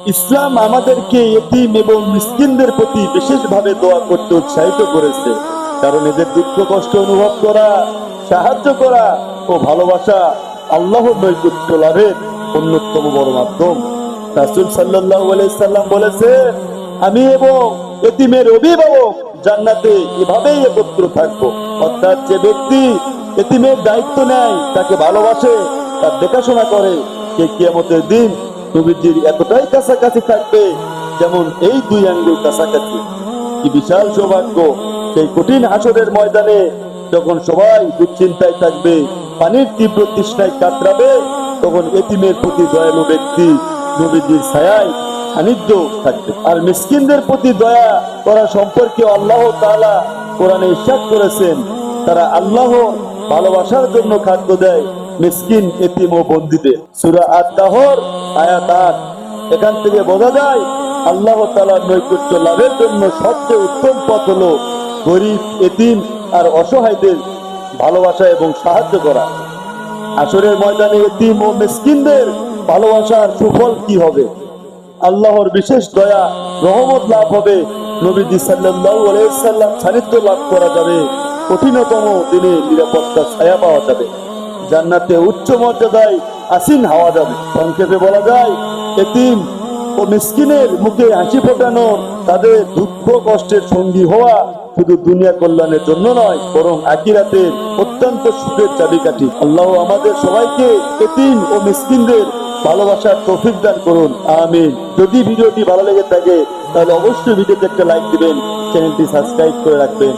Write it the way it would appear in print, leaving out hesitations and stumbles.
ইসলাম আমাদেরকে এতিম এবং মিসকিনদের প্রতি বিশেষভাবে দোয়া করতে উৎসাহিত করেছে, কারণ এদের দুঃখ কষ্ট অনুভব করা, সাহায্য করা ও ভালোবাসা আল্লাহর নৈকট্য লাভের অন্যতম বড় মাধ্যম। রাসূল সাল্লাল্লাহু আলাইহি সাল্লাম বলেছেন, আমি এবং এতিমের অভিভাবক জান্নাতে এভাবেই একত্র থাকবো। অর্থাৎ যে ব্যক্তি এতিমের দায়িত্ব নেয়, তাকে ভালোবাসে, তার দেখাশোনা করে, সে কিয়ামতের দিন নবীজির এতটাই কাছাকাছি থাকবে যেমন এই দুই আঙ্গুল কাছাকাছি। কি বিশাল সৌভাগ্য! সেই কঠিন হাসরের ময়দানে যখন সবাই দুশ্চিন্তায় থাকবে, পানির তীব্র তৃষ্ণায় কাতরাবে, তখন এতিমের প্রতি দয়ালু ব্যক্তি নবীজির ছায়ায় সান্নিধ্য থাকবে। আর মিসকিনদের প্রতি দয়া করা সম্পর্কে আল্লাহ তাআলা কোরআনে ইরশাদ করেছেন, তারা আল্লাহর ভালোবাসার জন্য খাদ্য দেয় মিসকিন, এতিম ও বন্দীদের। সূরা আত-তাহর আয়াত ৮। এখান থেকে বোঝা যায় আল্লাহ তাআলার নৈকট্য লাভের জন্য সবচেয়ে উত্তম পথ হলো গরিব, এতিম আর অসহায়দের ভালোবাসা এবং সাহায্য করা। হাসরের ময়দানে এতিম ও মিসকিনদের ভালোবাসার সুফল কি হবে? আল্লাহর বিশেষ দয়া, রহমত লাভ হবে, নবীজি সাল্লাল্লাহু আলাইহি সাল্লাম সান্নিধ্য লাভ করা যাবে, কঠিনতম দিনে নিরাপত্তা ছায়া পাওয়া যাবে, জান্নাতে উচ্চ মর্যাদায় আসীন হওয়া যাবে। সংক্ষেপে বলা যায়, এতিম ও মিসকিনের মুখে হাসি ফোটানো, তাদের দুঃখ কষ্টের সঙ্গী হওয়া শুধু দুনিয়া কল্যাণের জন্য নয়, বরং আখিরাতের অত্যন্ত সুখের চাবিকাঠি। আল্লাহ আমাদের সবাইকে এতিম ও মিসকিনদের ভালোবাসার তৌফিক দান করুন, আমিন। যদি ভিডিওটি ভালো লেগে থাকে তাহলে অবশ্যই ভিডিওতে একটা লাইক দিবেন, চ্যানেলটি সাবস্ক্রাইব করে রাখবেন।